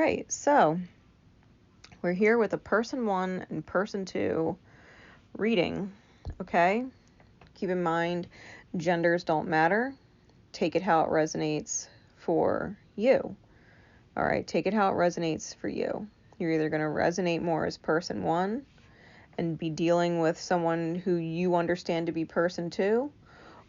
right, so we're here with a person 1 and person 2 reading, okay? Keep in mind, genders don't matter. Take it how it resonates for you. All right, take it how it resonates for you. You're either going to resonate more as person 1 and be dealing with someone who you understand to be person 2,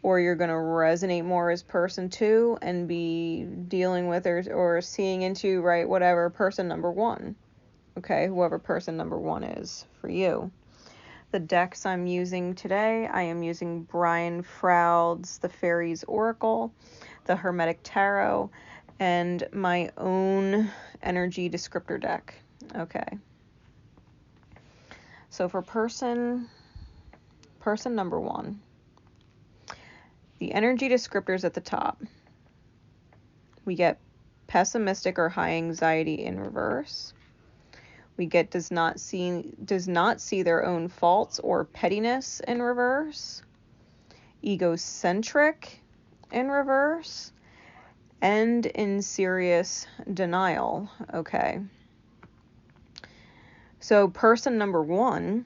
or you're going to resonate more as person 2 and be dealing with or seeing into, right, whatever person number 1. Okay, whoever person number 1 is for you. The decks I'm using today, I am using Brian Froud's The Fairies Oracle, the Hermetic Tarot, and my own energy descriptor deck. Okay. So for person number 1, the energy descriptors at the top, we get pessimistic or high anxiety in reverse. We get does not see their own faults or pettiness in reverse. Egocentric in reverse. And in serious denial. Okay. So person number 1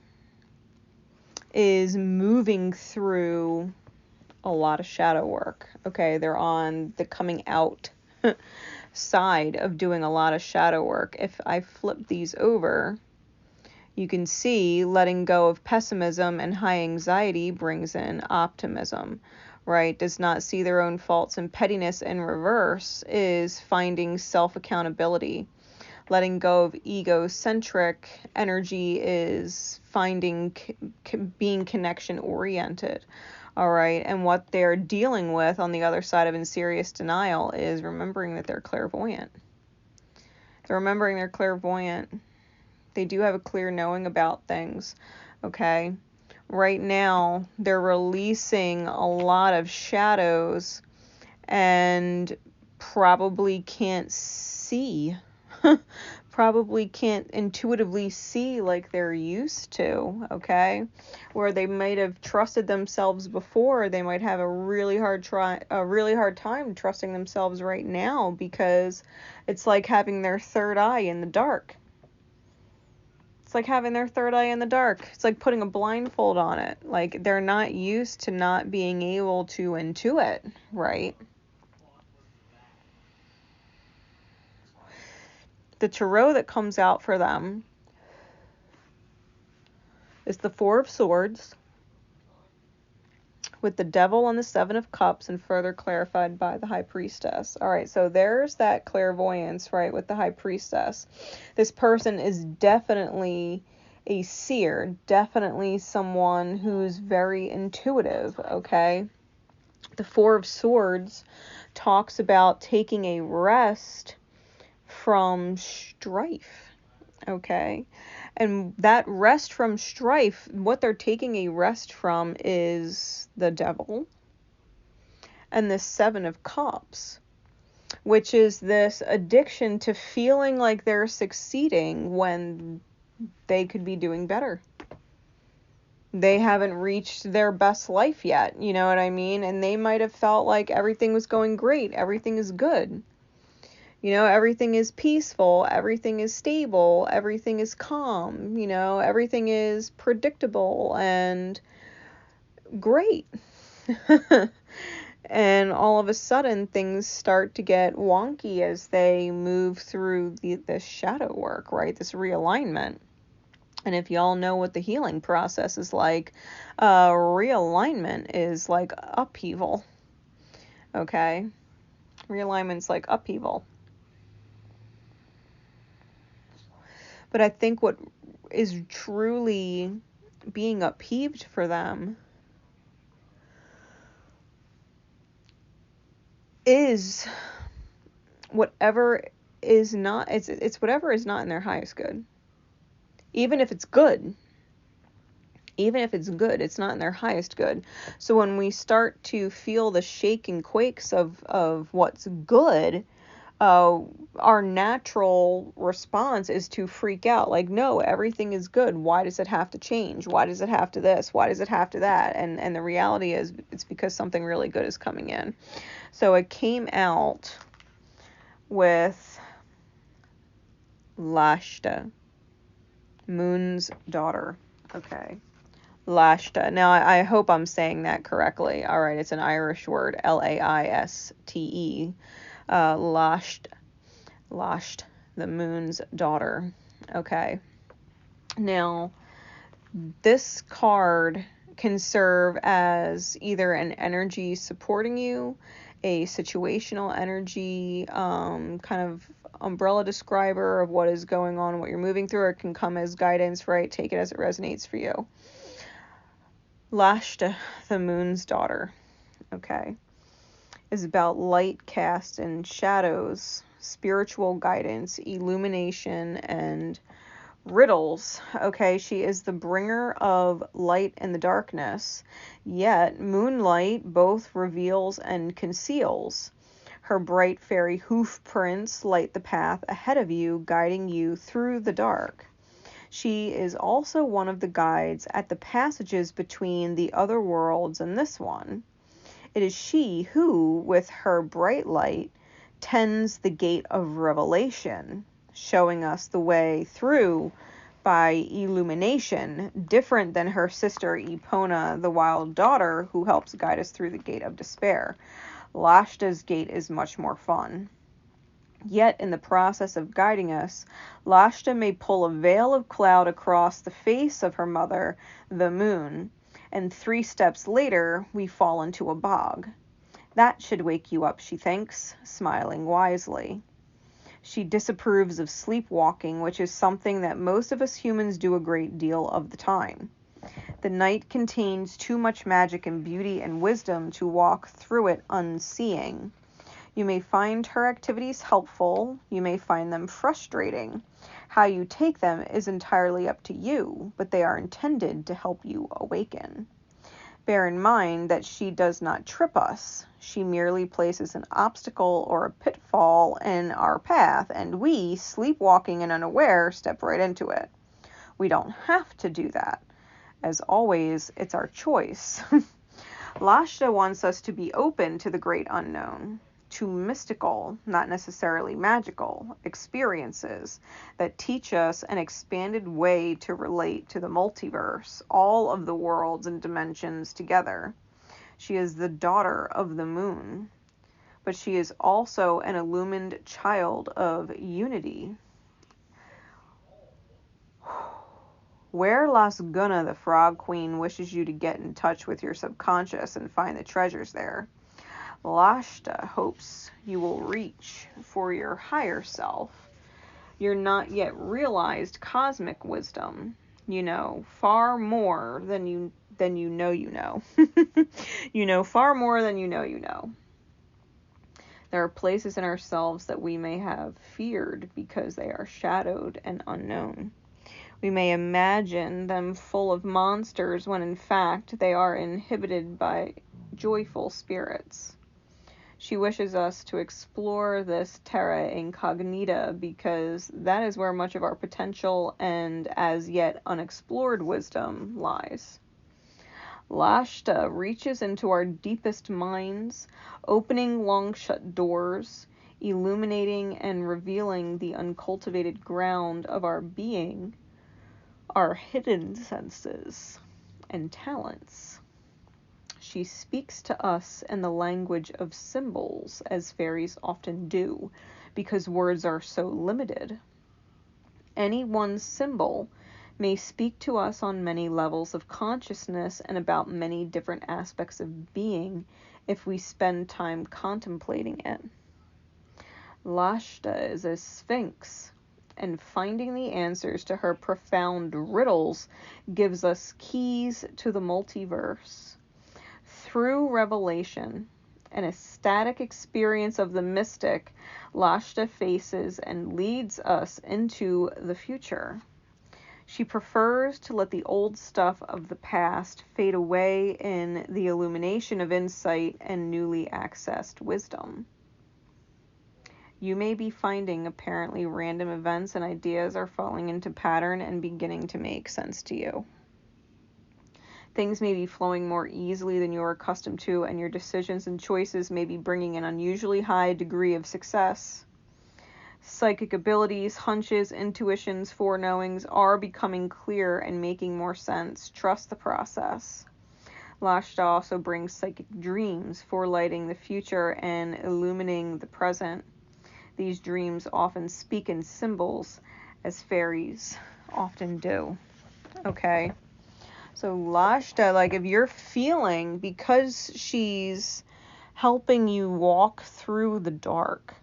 is moving through a lot of shadow work. Okay, they're on the coming out side of doing a lot of shadow work. If I flip these over, you can see letting go of pessimism and high anxiety brings in optimism, right? Does not see their own faults and pettiness in reverse is finding self-accountability. Letting go of egocentric energy is finding being connection oriented. All right. And what they're dealing with on the other side of in serious denial is remembering that they're clairvoyant. They're remembering they're clairvoyant. They do have a clear knowing about things. Okay. Right now, they're releasing a lot of shadows and probably can't see. Probably can't intuitively see like they're used to, okay? Where they might have trusted themselves before, they might have a really hard time trusting themselves right now, because it's like having their third eye in the dark. It's like having their third eye in the dark. It's like putting a blindfold on it. Like they're not used to not being able to intuit, right? The tarot that comes out for them is the Four of Swords with the Devil on the Seven of Cups, and further clarified by the High Priestess. All right, so there's that clairvoyance, right, with the High Priestess. This person is definitely a seer, definitely someone who's very intuitive, okay? The Four of Swords talks about taking a rest from strife, okay? And that rest from strife, what they're taking a rest from is the Devil and the Seven of Cups, which is this addiction to feeling like they're succeeding when they could be doing better. They haven't reached their best life yet, you know what I mean? And they might have felt like everything was going great, everything is good. You know, everything is peaceful, everything is stable, everything is calm, you know, everything is predictable and great. And all of a sudden, things start to get wonky as they move through this shadow work, right? This realignment. And if y'all know what the healing process is like, realignment is like upheaval. Okay? Realignment's like upheaval. But I think what is truly being upheaved for them is whatever is not, it's whatever is not in their highest good. Even if it's good. Even if it's good, it's not in their highest good. So when we start to feel the shake and quakes of what's good, our natural response is to freak out. Like, no, everything is good. Why does it have to change? Why does it have to this? Why does it have to that? And the reality is it's because something really good is coming in. So it came out with Lashta, Moon's daughter. Okay. Lashta. Now, I hope I'm saying that correctly. All right, it's an Irish word, Laiste. Lasht, Lasht, the Moon's daughter. Okay. Now, this card can serve as either an energy supporting you, a situational energy, kind of umbrella describer of what is going on, what you're moving through, or it can come as guidance, right? Take it as it resonates for you. Lashta, the Moon's daughter, okay, is about light cast and shadows, spiritual guidance, illumination, and riddles. Okay, she is the bringer of light in the darkness, yet moonlight both reveals and conceals. Her bright fairy hoof prints light the path ahead of you, guiding you through the dark. She is also one of the guides at the passages between the other worlds and this one. It is she who, with her bright light, tends the gate of revelation, showing us the way through by illumination, different than her sister Epona, the wild daughter, who helps guide us through the gate of despair. Lashta's gate is much more fun. Yet, in the process of guiding us, Lashta may pull a veil of cloud across the face of her mother, the moon, and 3 steps later, we fall into a bog. That should wake you up, she thinks, smiling wisely. She disapproves of sleepwalking, which is something that most of us humans do a great deal of the time. The night contains too much magic and beauty and wisdom to walk through it unseeing. You may find her activities helpful, you may find them frustrating. How you take them is entirely up to you, but they are intended to help you awaken. Bear in mind that she does not trip us. She merely places an obstacle or a pitfall in our path, and we, sleepwalking and unaware, step right into it. We don't have to do that. As always, it's our choice. Lashta wants us to be open to the great unknown, to mystical, not necessarily magical, experiences that teach us an expanded way to relate to the multiverse, all of the worlds and dimensions together. She is the daughter of the moon, but she is also an illumined child of unity. Where Las Gunna, the Frog Queen, wishes you to get in touch with your subconscious and find the treasures there. Lashta hopes you will reach for your higher self, your not yet realized cosmic wisdom. You know far more than you know you know. You know far more than you know you know. There are places in ourselves that we may have feared because they are shadowed and unknown. We may imagine them full of monsters when in fact they are inhibited by joyful spirits. She wishes us to explore this terra incognita because that is where much of our potential and as yet unexplored wisdom lies. Lashta reaches into our deepest minds, opening long shut doors, illuminating and revealing the uncultivated ground of our being, our hidden senses and talents. She speaks to us in the language of symbols, as fairies often do, because words are so limited. Any one symbol may speak to us on many levels of consciousness and about many different aspects of being if we spend time contemplating it. Lashta is a sphinx, and finding the answers to her profound riddles gives us keys to the multiverse. Through revelation, an ecstatic experience of the mystic, Lashta faces and leads us into the future. She prefers to let the old stuff of the past fade away in the illumination of insight and newly accessed wisdom. You may be finding apparently random events and ideas are falling into pattern and beginning to make sense to you. Things may be flowing more easily than you are accustomed to, and your decisions and choices may be bringing an unusually high degree of success. psychic abilities, hunches, intuitions, foreknowings are becoming clear and making more sense. Trust the process. Lashta also brings psychic dreams, forelighting the future and illuminating the present. These dreams often speak in symbols, as fairies often do. Okay? So Lashta, like, if you're feeling, because she's helping you walk through the dark,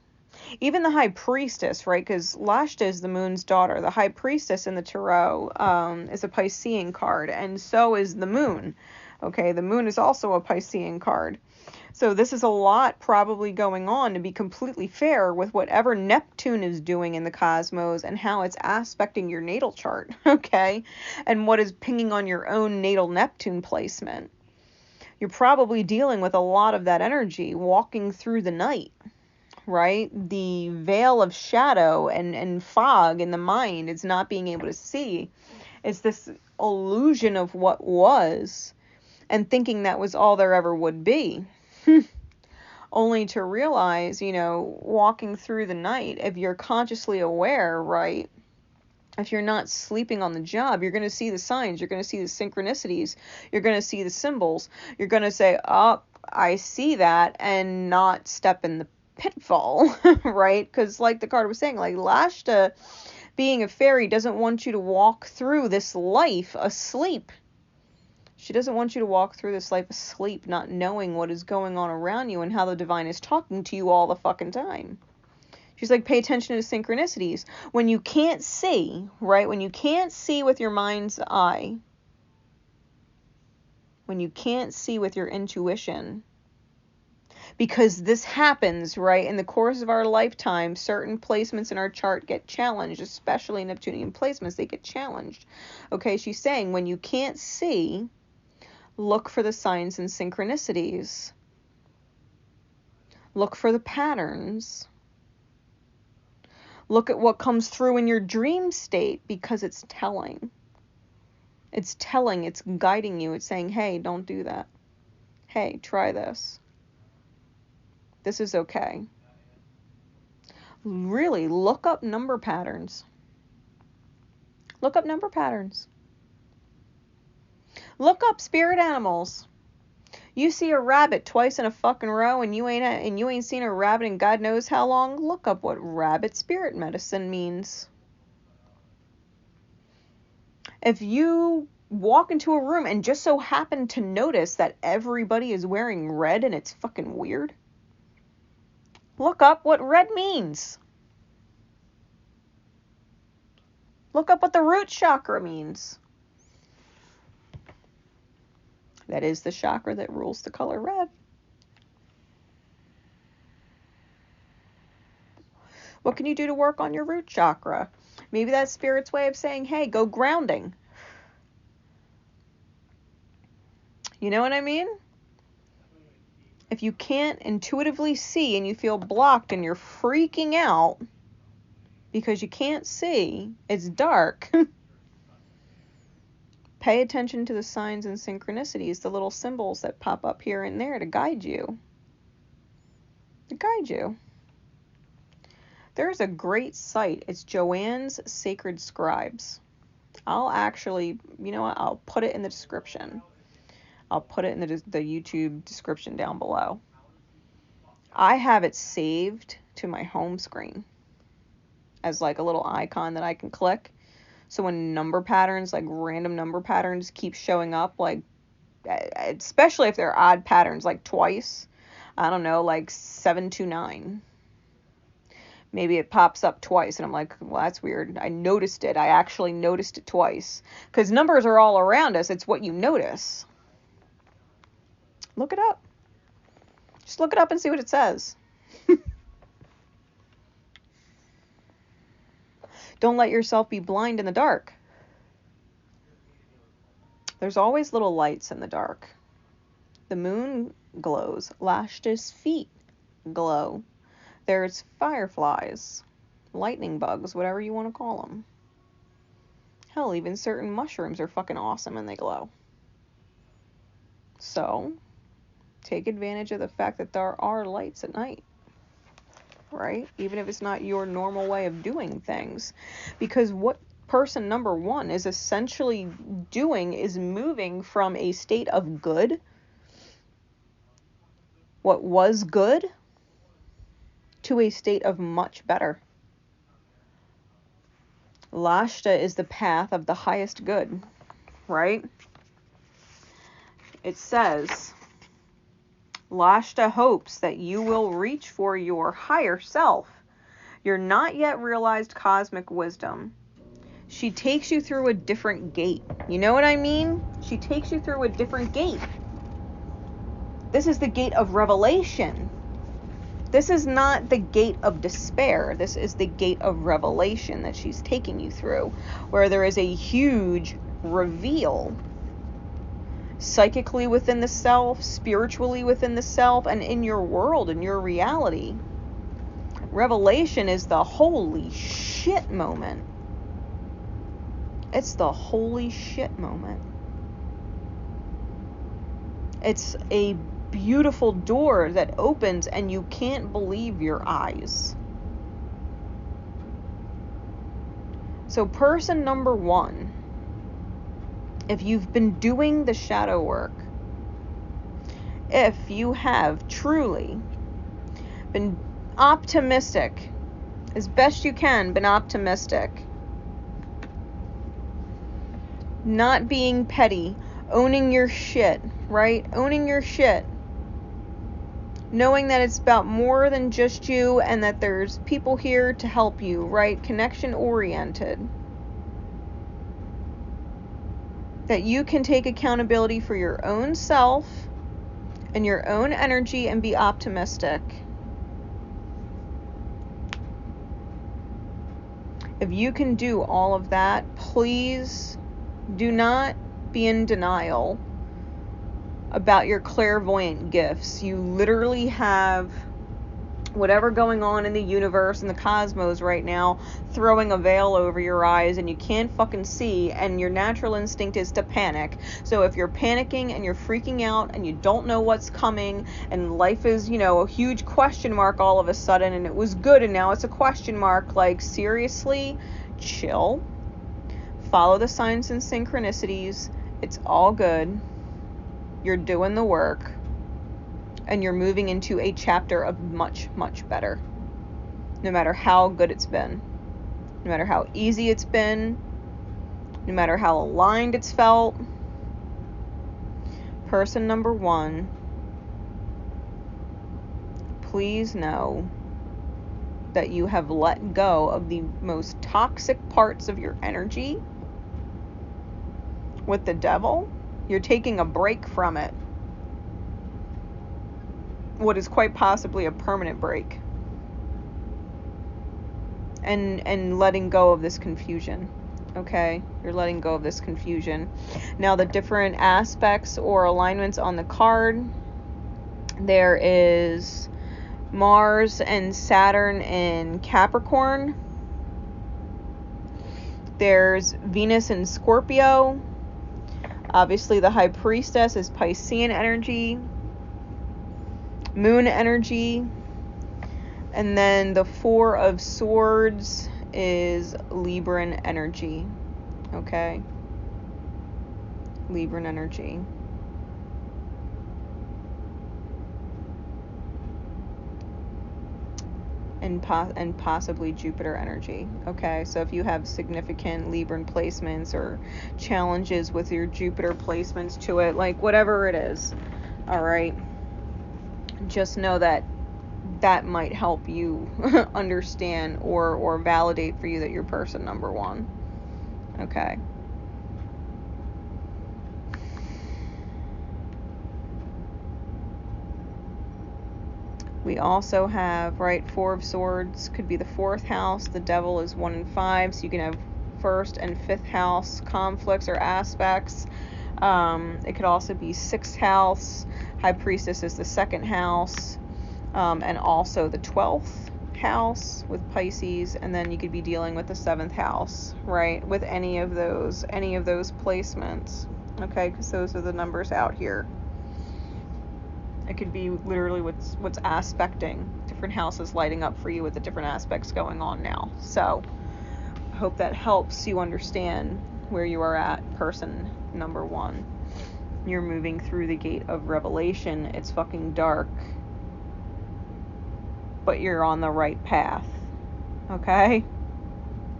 even the High Priestess, right? Because Lashta is the moon's daughter. The High Priestess in the Tarot is a Piscean card, and so is the moon. Okay, the moon is also a Piscean card. So this is a lot probably going on, to be completely fair, with whatever Neptune is doing in the cosmos and how it's aspecting your natal chart, okay? And what is pinging on your own natal Neptune placement. You're probably dealing with a lot of that energy walking through the night, right? The veil of shadow and fog in the mind is not being able to see. It's this illusion of what was, and thinking that was all there ever would be. Only to realize, you know, walking through the night, if you're consciously aware, right? If you're not sleeping on the job, you're going to see the signs, you're going to see the synchronicities, you're going to see the symbols, you're going to say, oh, I see that, and not step in the pitfall, right? Because like the card was saying, like Lashta, being a fairy, doesn't want you to walk through this life asleep. She doesn't want you to walk through this life asleep, not knowing what is going on around you and how the divine is talking to you all the fucking time. She's like, pay attention to synchronicities. When you can't see, right? When you can't see with your mind's eye, when you can't see with your intuition, because this happens, right? In the course of our lifetime, certain placements in our chart get challenged, especially Neptunian placements, they get challenged. Okay, she's saying when you can't see, look for the signs and synchronicities. Look for the patterns. Look at what comes through in your dream state, because it's telling. It's telling, it's guiding you. It's saying, hey, don't do that. Hey, try this. This is okay. Really, look up number patterns. Look up number patterns. Look up spirit animals. You see a rabbit twice in a fucking row and you ain't seen a rabbit in God knows how long, look up what rabbit spirit medicine means. If you walk into a room and just so happen to notice that everybody is wearing red and it's fucking weird, look up what red means. Look up what the root chakra means. That is the chakra that rules the color red. What can you do to work on your root chakra? Maybe that's spirit's way of saying, hey, go grounding. You know what I mean? If you can't intuitively see and you feel blocked and you're freaking out because you can't see, it's dark, pay attention to the signs and synchronicities, the little symbols that pop up here and there to guide you. To guide you. There's a great site. It's Joanne's Sacred Scribes. I'll actually, you know what, I'll put it in the description. I'll put it in the YouTube description down below. I have it saved to my home screen as like a little icon that I can click. So when number patterns, like random number patterns, keep showing up, like, especially if they're odd patterns, like twice, I don't know, like 729. Maybe it pops up twice and I'm like, well, that's weird. I noticed it. I actually noticed it twice. Because numbers are all around us. It's what you notice. Look it up. Just look it up and see what it says. Don't let yourself be blind in the dark. There's always little lights in the dark. The moon glows. Lashta's feet glow. There's fireflies, lightning bugs, whatever you want to call them. Hell, even certain mushrooms are fucking awesome and they glow. So, take advantage of the fact that there are lights at night. right? Even if it's not your normal way of doing things. Because what person number one is essentially doing is moving from a state of good, what was good, to a state of much better. Lashta is the path of the highest good, right? It says, Lashta hopes that you will reach for your higher self, your not yet realized cosmic wisdom. She takes you through a different gate. You know what I mean? She takes you through a different gate. This is the gate of revelation. This is not the gate of despair. This is the gate of revelation that she's taking you through, where there is a huge reveal. Psychically within the self, spiritually within the self, and in your world, in your reality. Revelation is the holy shit moment. It's the holy shit moment. It's a beautiful door that opens and you can't believe your eyes. So person number one, if you've been doing the shadow work, if you have truly been optimistic, as best you can, been optimistic, not being petty, owning your shit, right? Owning your shit. Knowing that it's about more than just you and that there's people here to help you, right? Connection oriented. That you can take accountability for your own self and your own energy and be optimistic. If you can do all of that, please do not be in denial about your clairvoyant gifts. You literally have whatever going on in the universe and the cosmos right now throwing a veil over your eyes and you can't fucking see, and your natural instinct is to panic. So if you're panicking and you're freaking out and you don't know what's coming and life is, a huge question mark all of a sudden, and it was good and now it's a question mark, like, seriously, chill. Follow the signs and synchronicities. It's all good. You're doing the work. And you're moving into a chapter of much, much better. No matter how good it's been. No matter how easy it's been. No matter how aligned it's felt. Person number one, please know that you have let go of the most toxic parts of your energy. With the devil, you're taking a break from it. What is quite possibly a permanent break. And letting go of this confusion. Okay? You're letting go of this confusion. Now, the different aspects or alignments on the card. There is Mars and Saturn in Capricorn. There's Venus in Scorpio. Obviously, the High Priestess is Piscean energy. Moon energy. And then the Four of Swords is Libran energy. Okay? Libran energy. And possibly Jupiter energy. Okay? So if you have significant Libran placements or challenges with your Jupiter placements to it, like whatever it is. Alright? Just know that might help you understand or validate for you that you're person number one. Okay. We also have, right, Four of Swords could be the fourth house. The Devil is 1 and 5, so you can have first and fifth house conflicts or aspects. It could also be sixth house. High Priestess is the second house. And also the 12th house with Pisces, and then you could be dealing with the 7th house, right, with any of those placements, okay, because those are the numbers out here. It could be literally what's aspecting to different houses lighting up for you with the different aspects going on now. So I hope that helps you understand where you are at, person number 1. You're moving through the gate of revelation. It's fucking dark, but you're on the right path. Okay?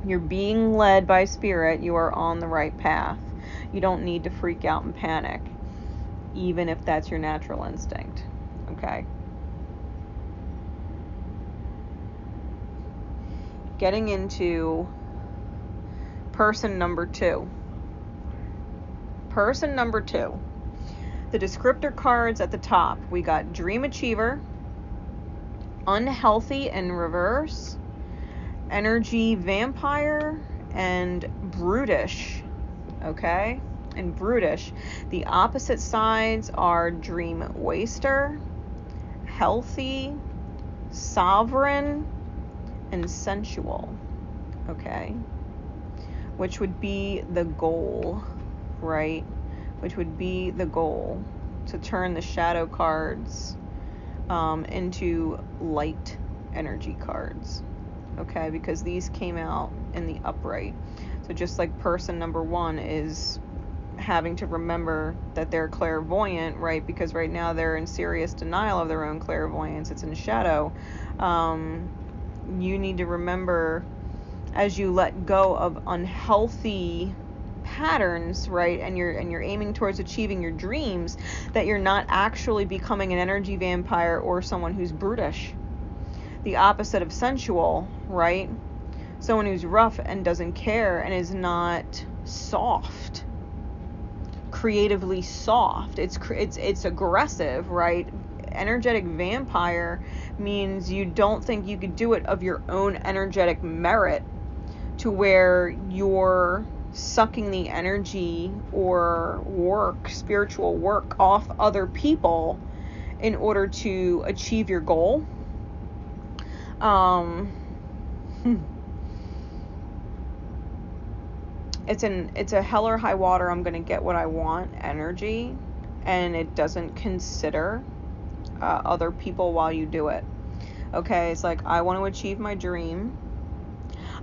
You're being led by spirit. You are on the right path. You don't need to freak out and panic, even if that's your natural instinct. Okay? Getting into person number 2. Person number 2. The descriptor cards at the top. We got Dream Achiever, Unhealthy in Reverse, Energy Vampire, and Brutish. Okay? And Brutish. The opposite sides are Dream Waster, Healthy, Sovereign, and Sensual. Okay? Which would be the goal, right? Which would be the goal, to turn the shadow cards into light energy cards. Okay, because these came out in the upright. So just like person number 1 is having to remember that they're clairvoyant, right? Because right now they're in serious denial of their own clairvoyance. It's in shadow. You need to remember, as you let go of unhealthy patterns, right, and you're aiming towards achieving your dreams, that you're not actually becoming an energy vampire or someone who's brutish. The opposite of sensual, right? Someone who's rough and doesn't care and is not soft, creatively soft. It's aggressive, right? Energetic vampire means you don't think you could do it of your own energetic merit, to where you're sucking the energy or work, spiritual work, off other people in order to achieve your goal. It's a hell or high water, I'm gonna get what I want energy, and it doesn't consider other people while you do it. Okay, it's like, I want to achieve my dream.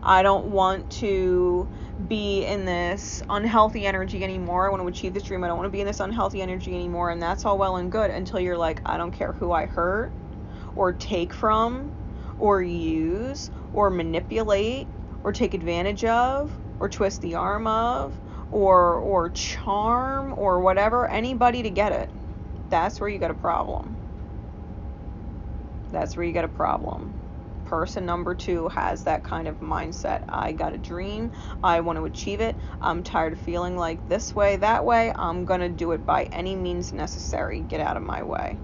I don't want to be in this unhealthy energy anymore. I want to achieve this dream. I don't want to be in this unhealthy energy anymore. And that's all well and good until you're like, I don't care who I hurt or take from or use or manipulate or take advantage of or twist the arm of or charm or whatever, anybody to get it. That's where you got a problem. That's where you got a problem. Person number 2 has that kind of mindset. I got a dream. I want to achieve it. I'm tired of feeling like this way, that way. I'm going to do it by any means necessary. Get out of my way.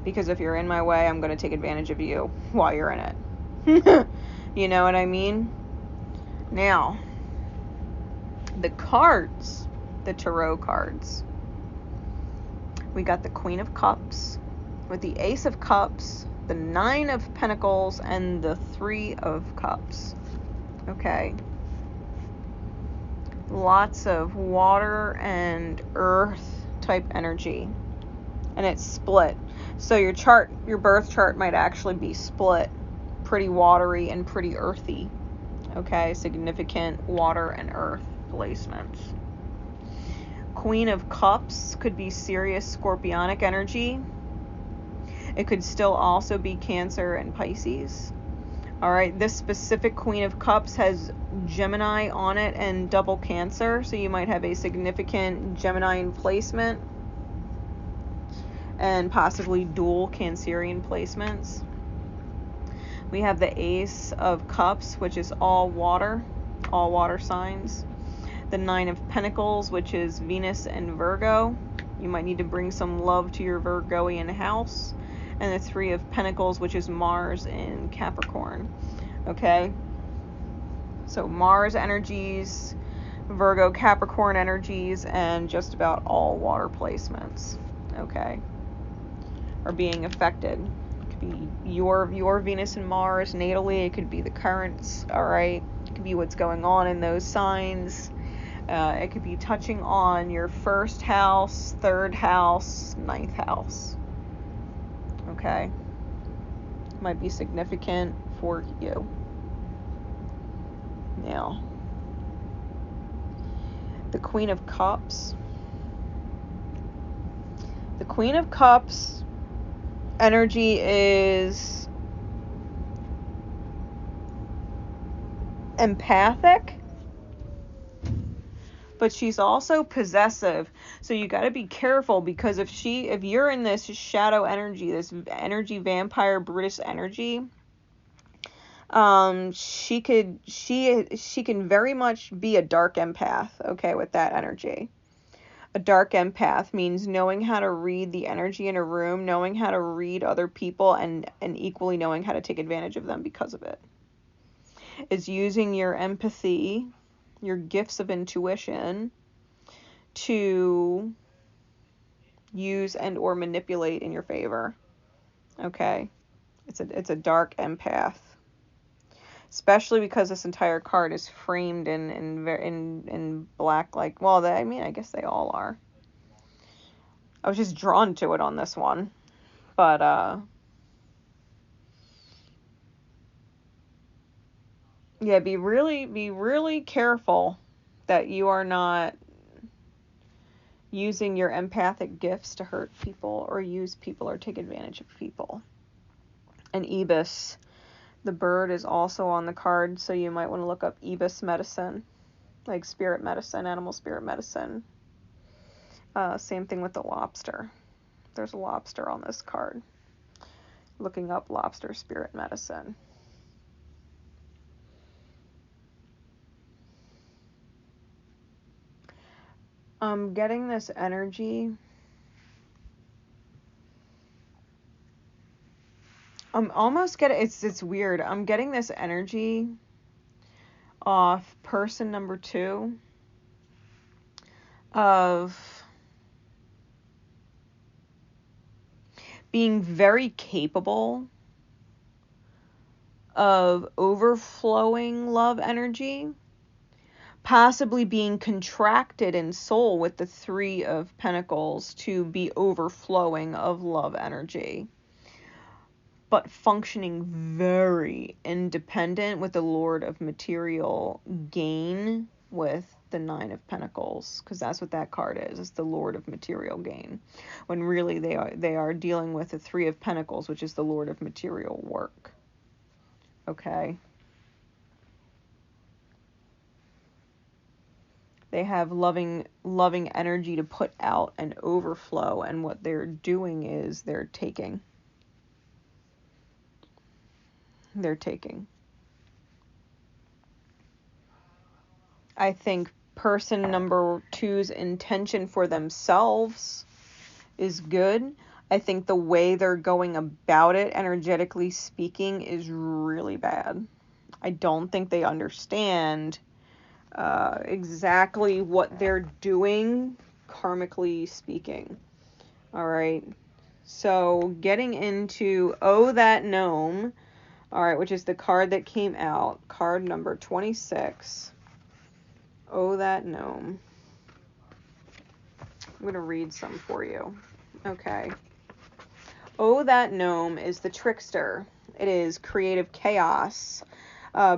Because if you're in my way, I'm going to take advantage of you while you're in it. You know what I mean? Now, the cards, the tarot cards. We got the Queen of Cups with the Ace of Cups, the 9 of Pentacles, and the 3 of Cups. Okay. Lots of water and earth type energy. And it's split. So your chart, your birth chart might actually be split. Pretty watery and pretty earthy. Okay, significant water and earth placements. Queen of Cups could be serious scorpionic energy. It could still also be Cancer and Pisces. All right, this specific Queen of Cups has Gemini on it and double Cancer, so you might have a significant Gemini placement and possibly dual Cancerian placements. We have the Ace of Cups, which is all water signs. The 9 of Pentacles, which is Venus and Virgo. You might need to bring some love to your Virgoian house. And the 3 of Pentacles, which is Mars in Capricorn. Okay? So Mars energies, Virgo, Capricorn energies, and just about all water placements. Okay? Are being affected. It could be your Venus and Mars natally. It could be the currents. Alright? It could be what's going on in those signs. It could be touching on your 1st house, 3rd house, 9th house. Okay. might be significant for you. Now, the Queen of Cups. The Queen of Cups energy is empathic, but she's also possessive. So you got to be careful, because if you're in this shadow energy, this energy vampire British energy, she can very much be a dark empath, okay, with that energy. A dark empath means knowing how to read the energy in a room, knowing how to read other people, and equally knowing how to take advantage of them because of it. It's using your empathy, your gifts of intuition, to use and or manipulate in your favor. Okay? It's a dark empath. Especially because this entire card is framed in black, like, well, I guess they all are. I was just drawn to it on this one. But yeah, be really careful that you are not using your empathic gifts to hurt people or use people or take advantage of people. And Ibis, the bird, is also on the card, so you might want to look up Ibis medicine, like spirit medicine, animal spirit medicine. Same thing with the lobster. There's a lobster on this card. Looking up lobster spirit medicine. I'm getting this energy. I'm almost getting, it's weird. I'm getting this energy off person number 2 of being very capable of overflowing love energy, possibly being contracted in soul with the 3 of Pentacles to be overflowing of love energy, but functioning very independent with the Lord of Material Gain with the 9 of Pentacles, because that's what that card is. It's the Lord of Material Gain, when really they are dealing with the 3 of Pentacles, which is the Lord of Material Work. Okay? They have loving energy to put out and overflow, and what they're doing is they're taking. They're taking. I think person number 2's intention for themselves is good. I think the way they're going about it, energetically speaking, is really bad. I don't think they understand exactly what they're doing, karmically speaking. All right. So getting into Oh That Gnome, all right, which is the card that came out, card number 26. Oh That Gnome. I'm going to read some for you. Okay. Oh That Gnome is the trickster. It is creative chaos,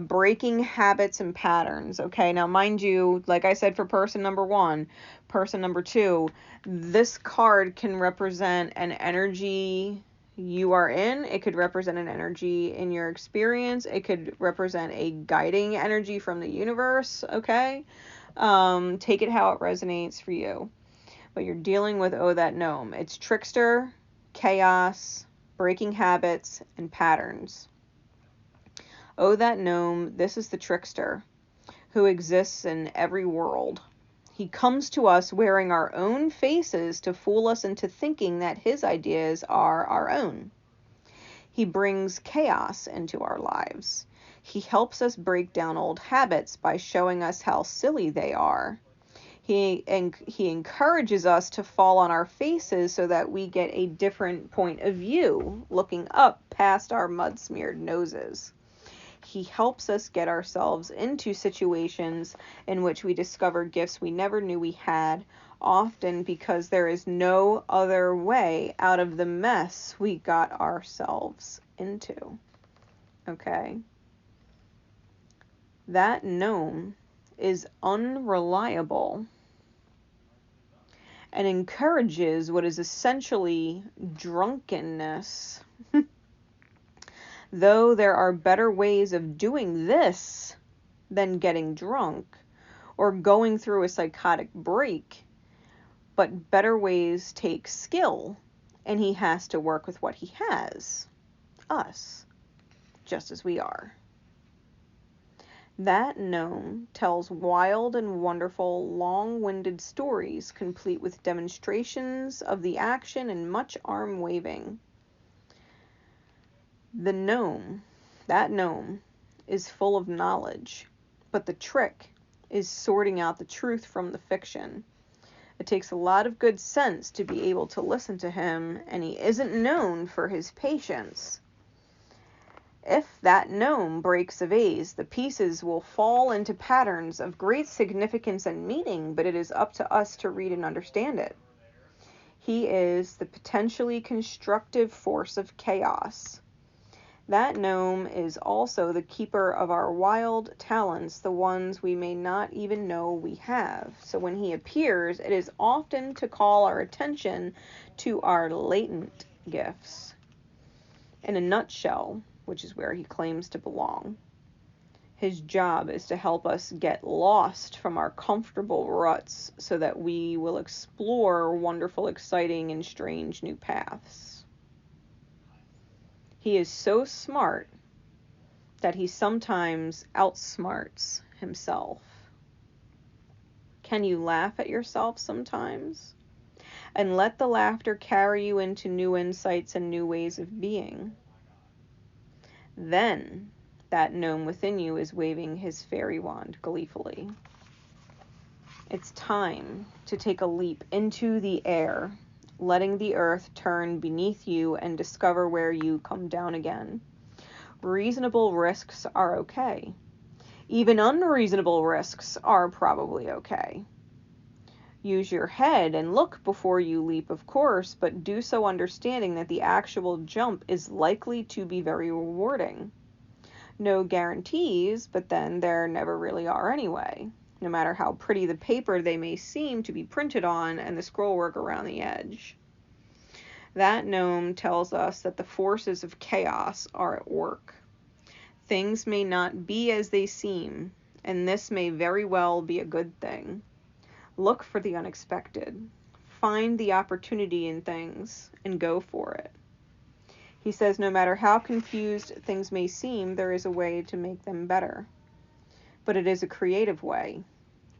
breaking habits and patterns. Okay, now mind you, like I said for person number 1, person number 2, this card can represent an energy you are in. It could represent an energy in your experience. It could represent a guiding energy from the universe. Okay, take it how it resonates for you. But you're dealing with Oh That Gnome. It's trickster, chaos, breaking habits, and patterns. Oh That Gnome, this is the trickster who exists in every world. He comes to us wearing our own faces to fool us into thinking that his ideas are our own. He brings chaos into our lives. He helps us break down old habits by showing us how silly they are. He encourages us to fall on our faces so that we get a different point of view, looking up past our mud-smeared noses. He helps us get ourselves into situations in which we discover gifts we never knew we had, often because there is no other way out of the mess we got ourselves into. Okay? That gnome is unreliable and encourages what is essentially drunkenness. Though there are better ways of doing this than getting drunk or going through a psychotic break, but better ways take skill, and he has to work with what he has, us, just as we are. That gnome tells wild and wonderful, long-winded stories, complete with demonstrations of the action and much arm waving. That gnome, is full of knowledge, but the trick is sorting out the truth from the fiction. It takes a lot of good sense to be able to listen to him, and he isn't known for his patience. If that gnome breaks a vase, the pieces will fall into patterns of great significance and meaning, but it is up to us to read and understand it. He is the potentially constructive force of chaos. That gnome is also the keeper of our wild talents, the ones we may not even know we have. So when he appears, it is often to call our attention to our latent gifts. In a nutshell, which is where he claims to belong, his job is to help us get lost from our comfortable ruts so that we will explore wonderful, exciting, and strange new paths. He is so smart that he sometimes outsmarts himself. Can you laugh at yourself sometimes? And let the laughter carry you into new insights and new ways of being. Then that gnome within you is waving his fairy wand gleefully. It's time to take a leap into the air, letting the earth turn beneath you and discover where you come down again. Reasonable risks are okay. Even unreasonable risks are probably okay. Use your head and look before you leap, of course, but do so understanding that the actual jump is likely to be very rewarding. No guarantees, but then there never really are anyway, no matter how pretty the paper they may seem to be printed on and the scrollwork around the edge. That gnome tells us that the forces of chaos are at work. Things may not be as they seem, and this may very well be a good thing. Look for the unexpected. Find the opportunity in things and go for it. He says no matter how confused things may seem, there is a way to make them better. But it is a creative way,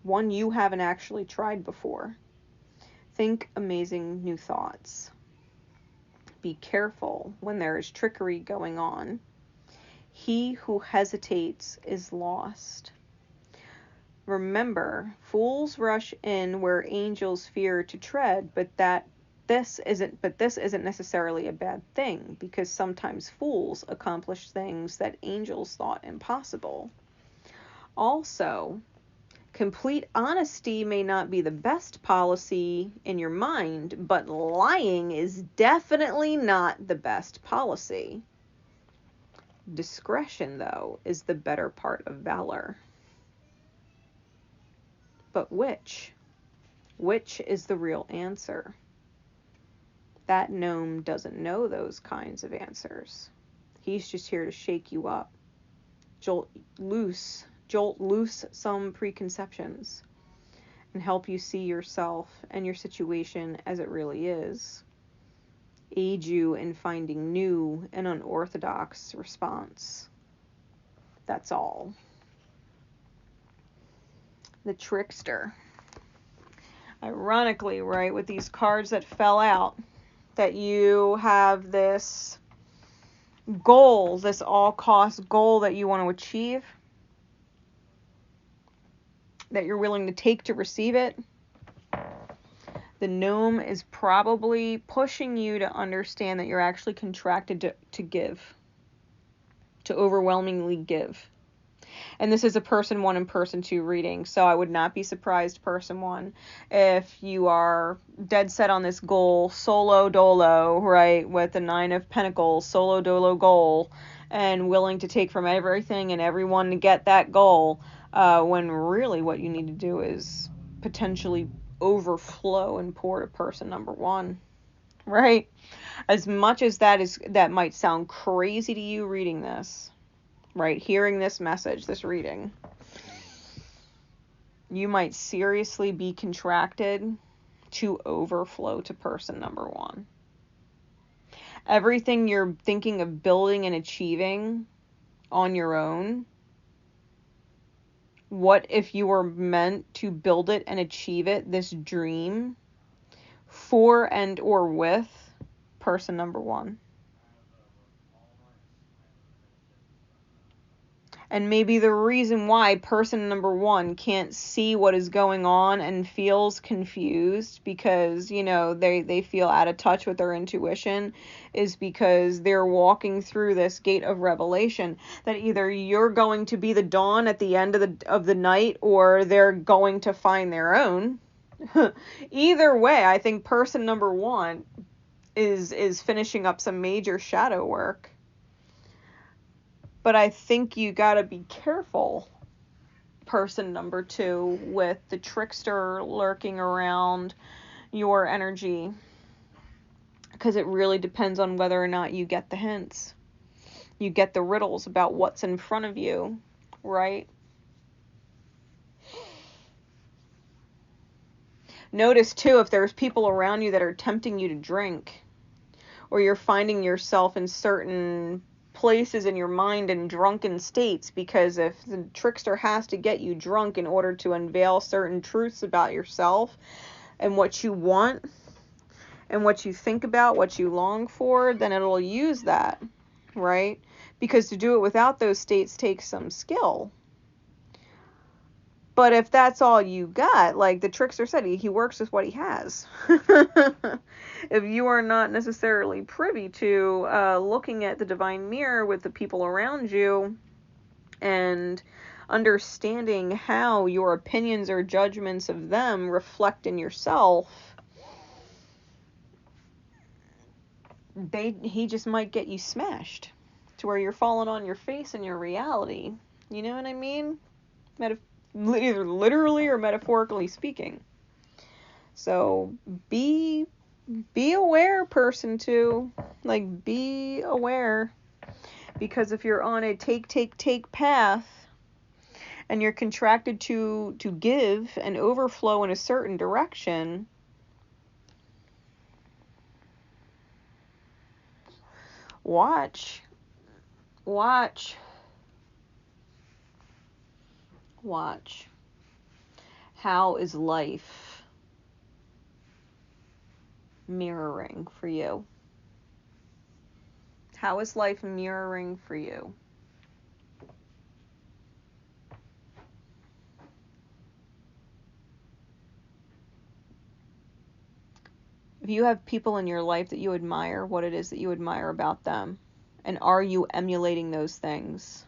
one you haven't actually tried before. Think amazing new thoughts. Be careful when there is trickery going on. He who hesitates is lost. Remember, fools rush in where angels fear to tread, but this isn't necessarily a bad thing, because sometimes fools accomplish things that angels thought impossible. Also, complete honesty may not be the best policy in your mind, but lying is definitely not the best policy. Discretion, though, is the better part of valor. But which? Which is the real answer? That gnome doesn't know those kinds of answers. He's just here to shake you up, jolt loose some preconceptions, and help you see yourself and your situation as it really is. Aid you in finding new and unorthodox response. That's all. The trickster. Ironically, right, with these cards that fell out, that you have this goal, this all-cost goal that you want to achieve, that you're willing to take to receive it. The gnome is probably pushing you to understand that you're actually contracted to give. to overwhelmingly give. And this is a person 1 and person 2 reading, so I would not be surprised, person 1, if you are dead set on this goal, solo dolo, right, with the 9 of Pentacles, solo dolo goal, and willing to take from everything and everyone to get that goal, when really what you need to do is potentially overflow and pour to person number 1, right? As much as that might sound crazy to you reading this, right, hearing this message, this reading, you might seriously be contracted to overflow to person number 1. Everything you're thinking of building and achieving on your own, what if you were meant to build it and achieve it, this dream, for and or with person number 1? And maybe the reason why person number 1 can't see what is going on and feels confused because, they feel out of touch with their intuition is because they're walking through this gate of revelation that either you're going to be the dawn at the end of the night or they're going to find their own. Either way, I think person number 1 is finishing up some major shadow work. But I think you gotta be careful, person number 2, with the trickster lurking around your energy. Because it really depends on whether or not you get the hints. You get the riddles about what's in front of you, right? Notice, too, if there's people around you that are tempting you to drink, or you're finding yourself in certain places in your mind in drunken states, because if the trickster has to get you drunk in order to unveil certain truths about yourself and what you want and what you think about, what you long for, then it'll use that, right? Because to do it without those states takes some skill. But if that's all you got, like the trickster said, he works with what he has. If you are not necessarily privy to looking at the divine mirror with the people around you and understanding how your opinions or judgments of them reflect in yourself, he just might get you smashed to where you're falling on your face in your reality. You know what I mean? Either literally or metaphorically speaking. So be aware, person 2. Like, be aware. Because if you're on a take path and you're contracted to give and overflow in a certain direction, watch how is life mirroring for you? How is life mirroring for you? If you have people in your life that you admire, what it is that you admire about them, and are you emulating those things?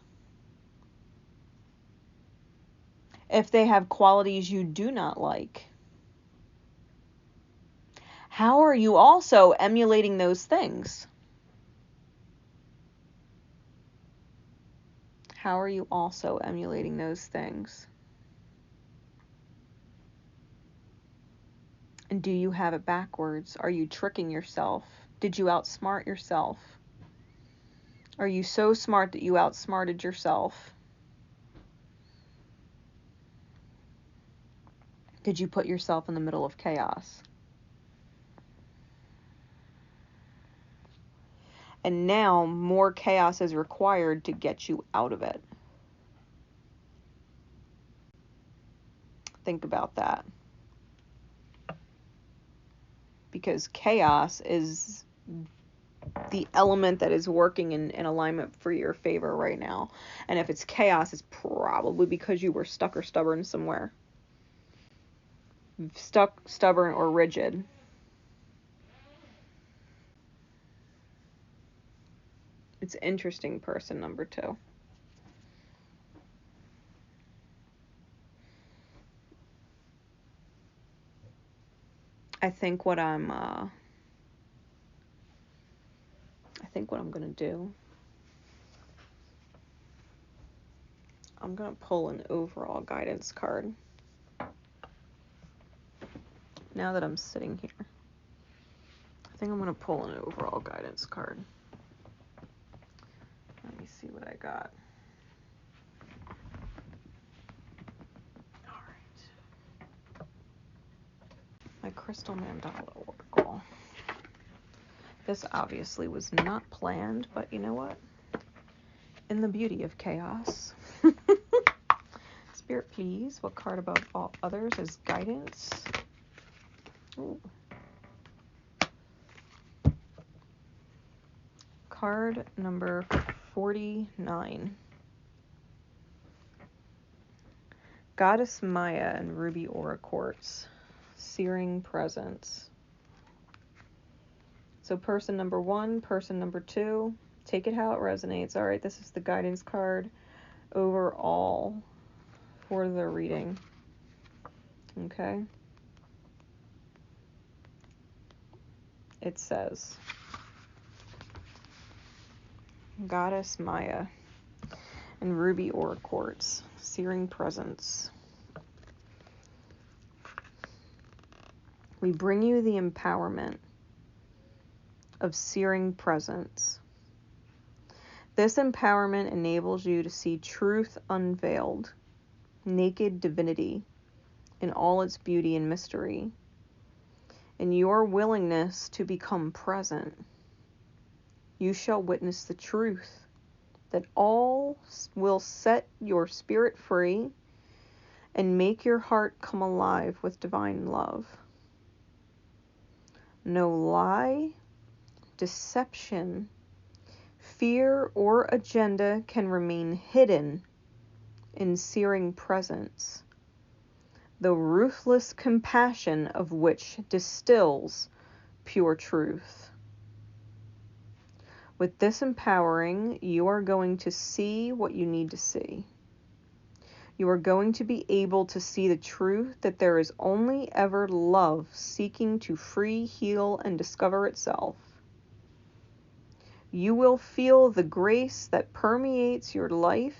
If they have qualities you do not like, how are you also emulating those things? How are you also emulating those things? And do you have it backwards? Are you tricking yourself? Did you outsmart yourself? Are you so smart that you outsmarted yourself? Did you put yourself in the middle of chaos? And now more chaos is required to get you out of it. Think about that. Because chaos is the element that is working in alignment for your favor right now. And if it's chaos, it's probably because you were stuck or stubborn somewhere. Stuck, stubborn, or rigid. It's interesting, person number 2. I think what I'm going to do, I'm going to pull an overall guidance card. Now that I'm sitting here, I think I'm going to pull an overall guidance card. Let me see what I got. All right. My Crystal Mandala Oracle. This obviously was not planned, but you know what? In the beauty of chaos. Spirit, please, what card above all others is guidance? Ooh. Card number 49. Goddess Maya and Ruby Aura Quartz. Searing Presence. So person number 1, person number 2, take it how it resonates. All right, this is the guidance card overall for the reading. Okay. It says, Goddess Maya and Ruby Aura Quartz, Searing Presence. We bring you the empowerment of searing presence. This empowerment enables you to see truth unveiled, naked divinity in all its beauty and mystery. In your willingness to become present, you shall witness the truth that all will set your spirit free and make your heart come alive with divine love. No lie, deception, fear, or agenda can remain hidden in searing presence, the ruthless compassion of which distills pure truth. With this empowering, you are going to see what you need to see. You are going to be able to see the truth that there is only ever love seeking to free, heal, and discover itself. You will feel the grace that permeates your life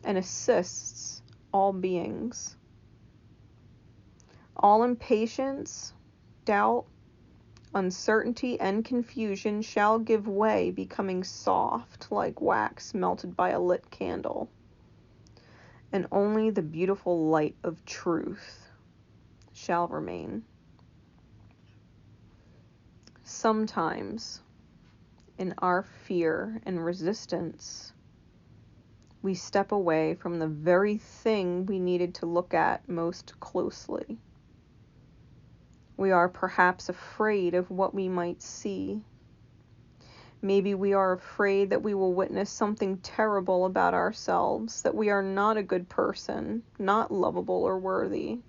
and assists all beings. All impatience, doubt, uncertainty, and confusion shall give way, becoming soft like wax melted by a lit candle. And only the beautiful light of truth shall remain. Sometimes, in our fear and resistance, we step away from the very thing we needed to look at most closely. We are perhaps afraid of what we might see. Maybe we are afraid that we will witness something terrible about ourselves, that we are not a good person, not lovable or worthy.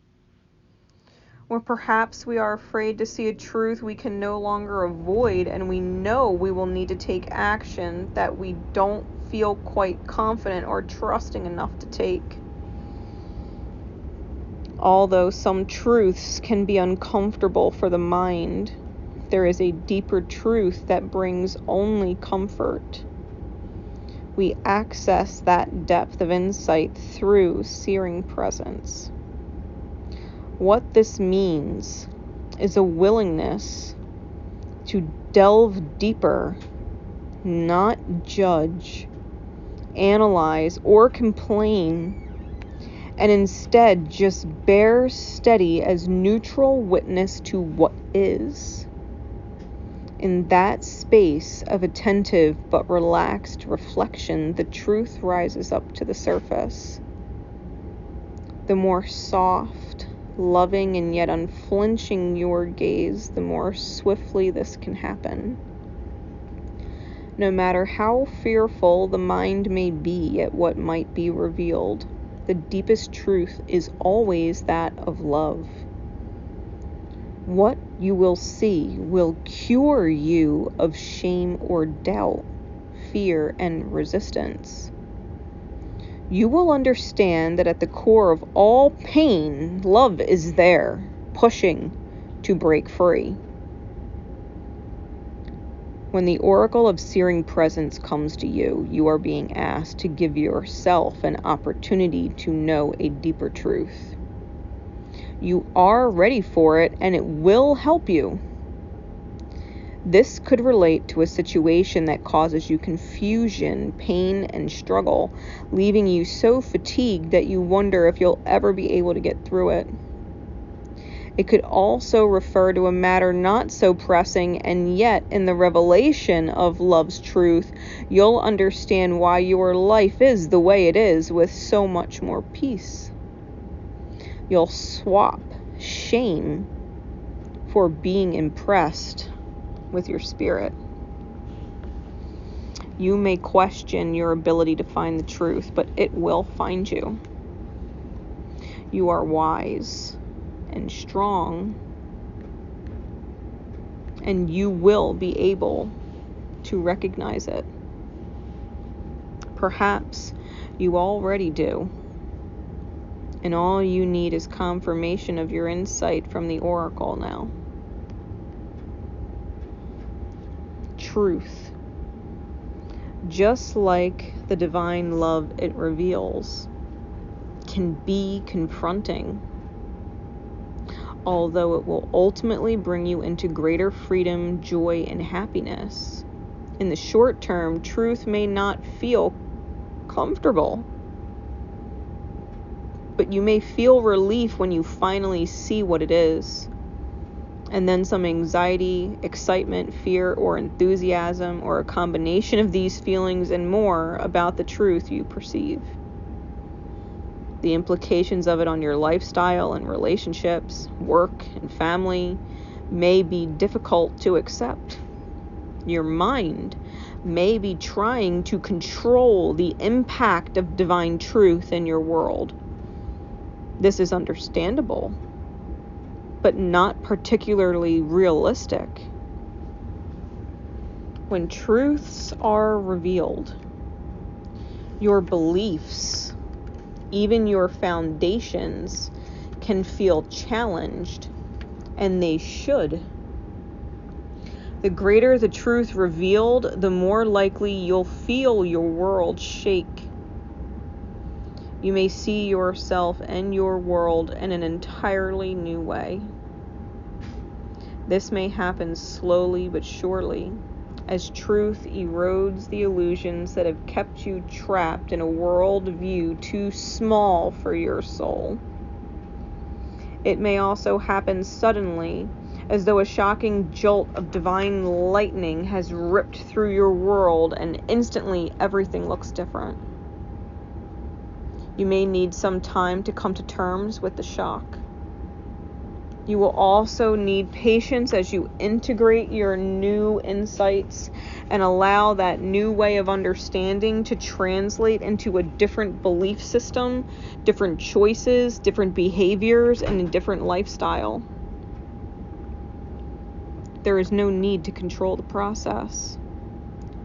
Or perhaps we are afraid to see a truth we can no longer avoid, and we know we will need to take action that we don't feel quite confident or trusting enough to take. Although some truths can be uncomfortable for the mind, there is a deeper truth that brings only comfort. We access that depth of insight through searing presence. What this means is a willingness to delve deeper, not judge, analyze, or complain, and instead just bear steady as neutral witness to what is. In that space of attentive but relaxed reflection, the truth rises up to the surface. The more soft, loving, and yet unflinching your gaze, the more swiftly this can happen. No matter how fearful the mind may be at what might be revealed, the deepest truth is always that of love. What you will see will cure you of shame or doubt, fear and resistance. You will understand that at the core of all pain, love is there, pushing to break free. When the oracle of searing presence comes to you, you are being asked to give yourself an opportunity to know a deeper truth. You are ready for it, and it will help you. This could relate to a situation that causes you confusion, pain, and struggle, leaving you so fatigued that you wonder if you'll ever be able to get through it. It could also refer to a matter not so pressing, and yet in the revelation of love's truth, you'll understand why your life is the way it is with so much more peace. You'll swap shame for being impressed with your spirit. You may question your ability to find the truth, but it will find you. You are wise and strong, and you will be able to recognize it. Perhaps you already do, and all you need is confirmation of your insight from the oracle now. Truth, just like the divine love it reveals, can be confronting, although it will ultimately bring you into greater freedom, joy, and happiness. In the short term, truth may not feel comfortable, but you may feel relief when you finally see what it is, and then some anxiety, excitement, fear, or enthusiasm, or a combination of these feelings and more about the truth you perceive. The implications of it on your lifestyle and relationships, work and family may be difficult to accept. Your mind may be trying to control the impact of divine truth in your world. This is understandable, but not particularly realistic. When truths are revealed, your beliefs, even your foundations, can feel challenged, and they should. The greater the truth revealed, the more likely you'll feel your world shake. You may see yourself and your world in an entirely new way. This may happen slowly but surely, as truth erodes the illusions that have kept you trapped in a world view too small for your soul. It may also happen suddenly, as though a shocking jolt of divine lightning has ripped through your world, and instantly everything looks different. You may need some time to come to terms with the shock. You will also need patience as you integrate your new insights and allow that new way of understanding to translate into a different belief system, different choices, different behaviors, and a different lifestyle. There is no need to control the process.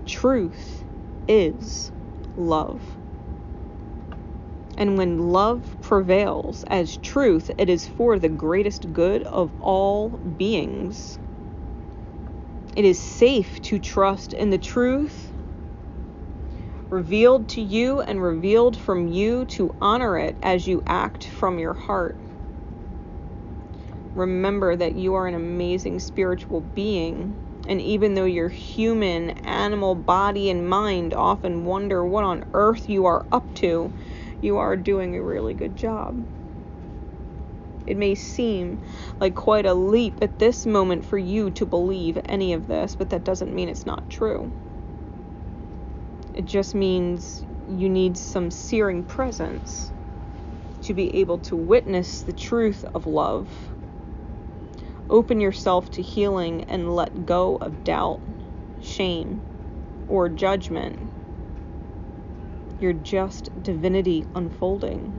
Truth is love. And when love prevails as truth, it is for the greatest good of all beings. It is safe to trust in the truth revealed to you and revealed from you, to honor it as you act from your heart. Remember that you are an amazing spiritual being, and even though your human, animal body and mind often wonder what on earth you are up to, you are doing a really good job. It may seem like quite a leap at this moment for you to believe any of this, but that doesn't mean it's not true. It just means you need some searing presence to be able to witness the truth of love. Open yourself to healing and let go of doubt, shame, or judgment. You're just divinity unfolding.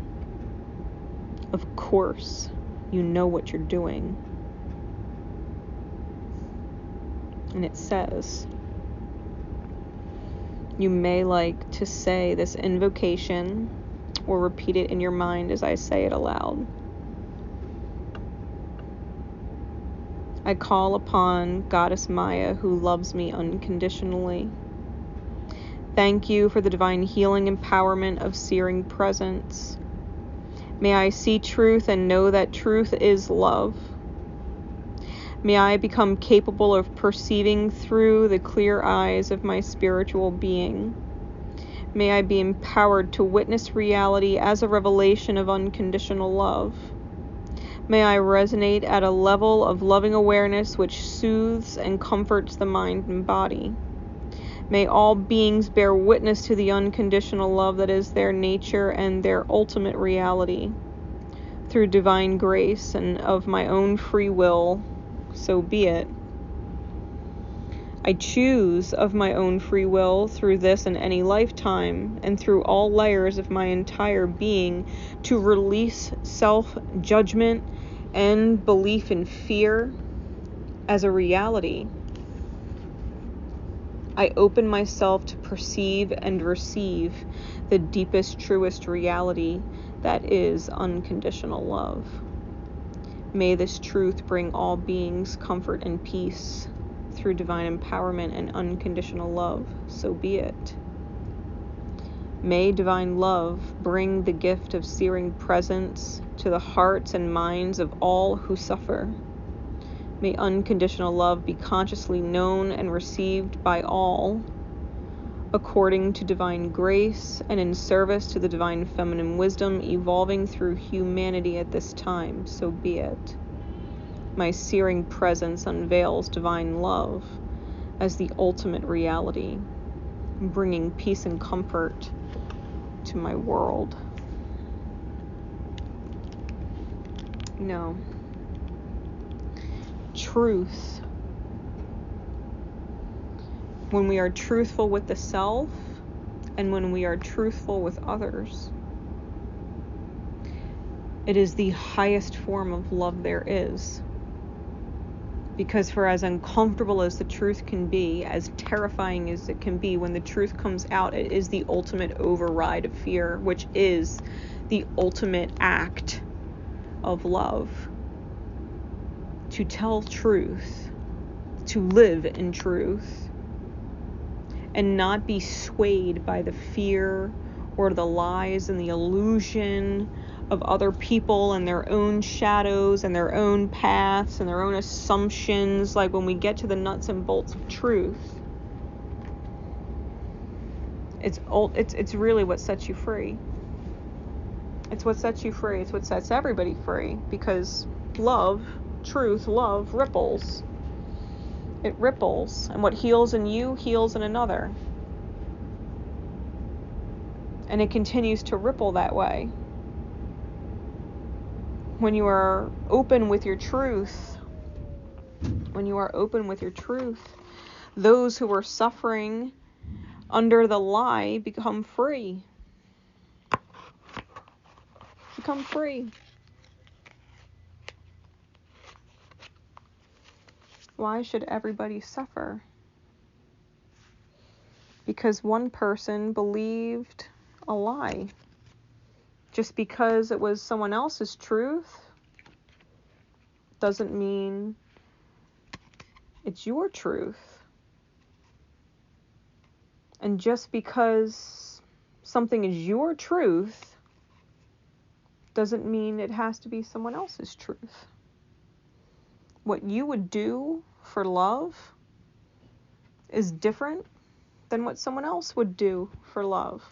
Of course, you know what you're doing. And it says, You may like to say this invocation or repeat it in your mind as I say it aloud. I call upon Goddess Maya, who loves me unconditionally. Thank you for the divine healing empowerment of searing presence. May I see truth and know that truth is love. May I become capable of perceiving through the clear eyes of my spiritual being. May I be empowered to witness reality as a revelation of unconditional love. May I resonate at a level of loving awareness which soothes and comforts the mind and body. May all beings bear witness to the unconditional love that is their nature and their ultimate reality. Through divine grace and of my own free will, so be it. I choose of my own free will through this and any lifetime and through all layers of my entire being to release self-judgment and belief in fear as a reality. I open myself to perceive and receive the deepest, truest reality that is unconditional love. May this truth bring all beings comfort and peace through divine empowerment and unconditional love, so be it. May divine love bring the gift of searing presence to the hearts and minds of all who suffer. May unconditional love be consciously known and received by all, according to divine grace and in service to the divine feminine wisdom evolving through humanity at this time, so be it. My searing presence unveils divine love as the ultimate reality, bringing peace and comfort to my world. No. Truth. When we are truthful with the self and when we are truthful with others, it is the highest form of love there is. Because for as uncomfortable as the truth can be, as terrifying as it can be, when the truth comes out, it is the ultimate override of fear, which is the ultimate act of love. To tell truth, to live in truth, and not be swayed by the fear or the lies and the illusion of other people and their own shadows and their own paths and their own assumptions. Like when we get to the nuts and bolts of truth, it's really what sets you free. It's what sets you free. It's what sets everybody free, because love, truth, love ripples. It ripples, and what heals in you heals in another. And it continues to ripple that way. When you are open with your truth, those who are suffering under the lie become free. Become free. Why should everybody suffer? Because one person believed a lie. Just because it was someone else's truth doesn't mean it's your truth. And just because something is your truth doesn't mean it has to be someone else's truth. What you would do for love is different than what someone else would do for love.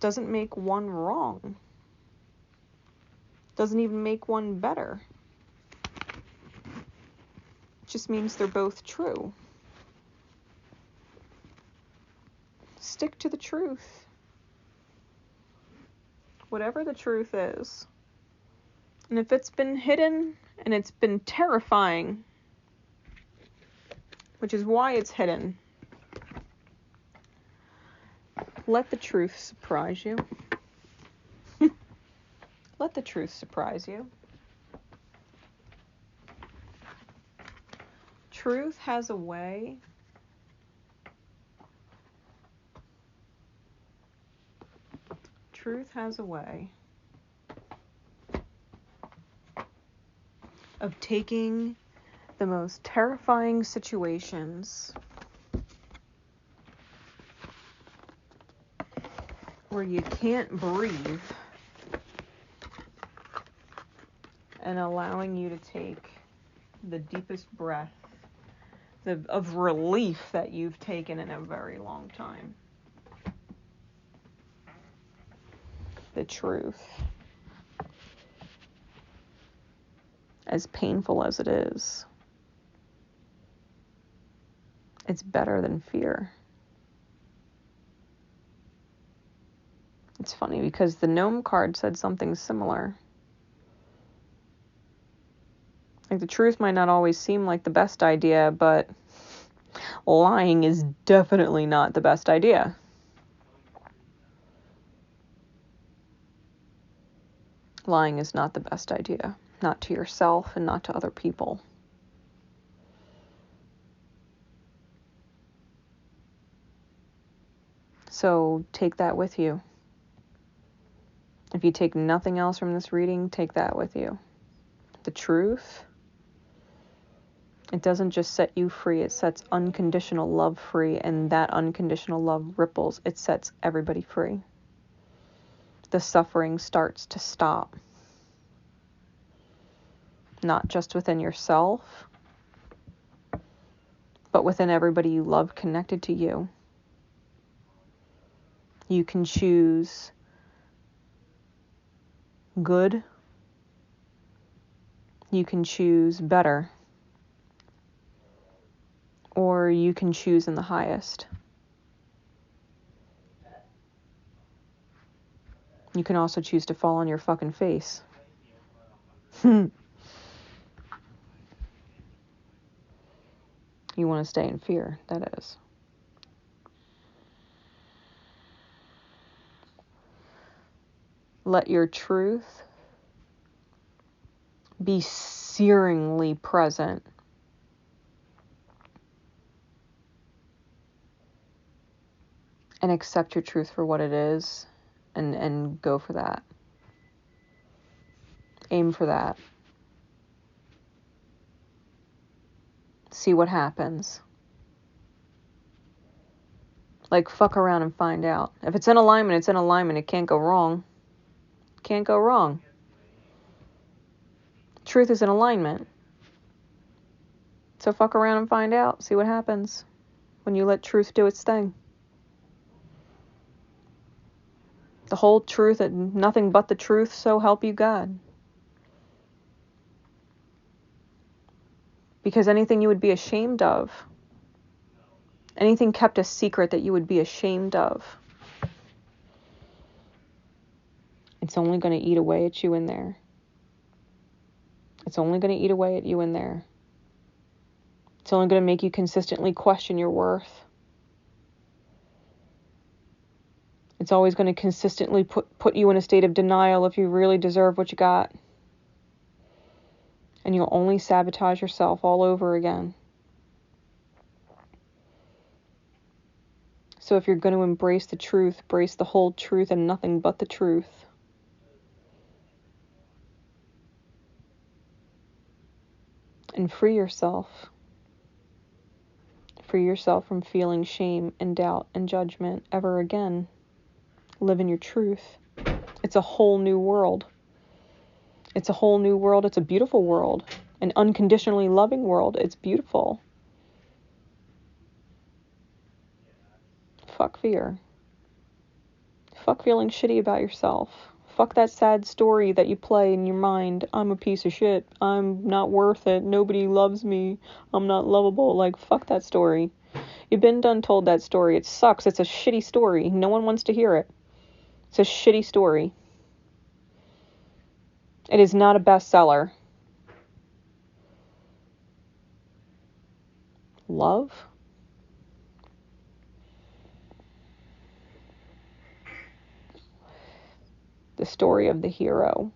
Doesn't make one wrong. Doesn't even make one better. Just means they're both true. Stick to the truth. Whatever the truth is. And if it's been hidden and it's been terrifying, which is why it's hidden, let the truth surprise you. Let the truth surprise you. Truth has a way truth has a way of taking the most terrifying situations where you can't breathe and allowing you to take the deepest breath of relief that you've taken in a very long time. The truth. As painful as it is, it's better than fear. It's funny because the gnome card said something similar. Like, the truth might not always seem like the best idea, but lying is definitely not the best idea. Lying is not the best idea. Not to yourself and not to other people. So take that with you. If you take nothing else from this reading, take that with you. The truth, it doesn't just set you free, it sets unconditional love free, and that unconditional love ripples. It sets everybody free. The suffering starts to stop. Not just within yourself, but within everybody you love connected to you. You can choose good. You can choose better. Or you can choose in the highest. You can also choose to fall on your fucking face. You want to stay in fear, that is. Let your truth be searingly present. And accept your truth for what it is, and go for that. Aim for that. See what happens. Like, fuck around and find out. If it's in alignment, it's in alignment. It can't go wrong. Can't go wrong. Truth is in alignment. So fuck around and find out. See what happens when you let truth do its thing. The whole truth and nothing but the truth, so help you God. Because anything you would be ashamed of, anything kept a secret that you would be ashamed of, it's only going to eat away at you in there. It's only going to eat away at you in there. It's only going to make you consistently question your worth. It's always going to consistently put you in a state of denial if you really deserve what you got. And you'll only sabotage yourself all over again. So if you're going to embrace the truth, embrace the whole truth and nothing but the truth. And free yourself. Free yourself from feeling shame and doubt and judgment ever again. Live in your truth. It's a whole new world. It's a whole new world. It's a beautiful world. An unconditionally loving world. It's beautiful. Fuck fear. Fuck feeling shitty about yourself. Fuck that sad story that you play in your mind. I'm a piece of shit. I'm not worth it. Nobody loves me. I'm not lovable. Like, fuck that story. You've been done told that story. It sucks. It's a shitty story. No one wants to hear it. It's a shitty story. It is not a bestseller. Love? The story of the hero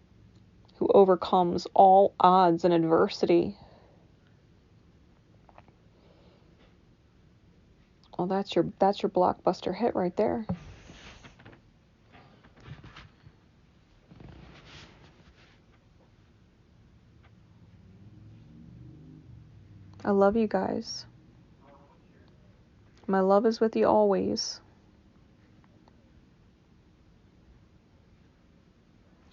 who overcomes all odds and adversity. Well, that's your blockbuster hit right there. I love you guys. My love is with you always.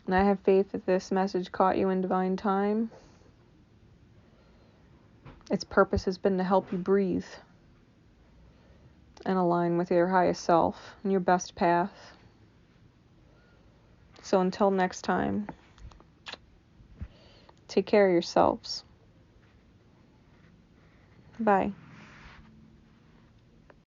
And I have faith that this message caught you in divine time. Its purpose has been to help you breathe and align with your highest self and your best path. So until next time, take care of yourselves. Bye.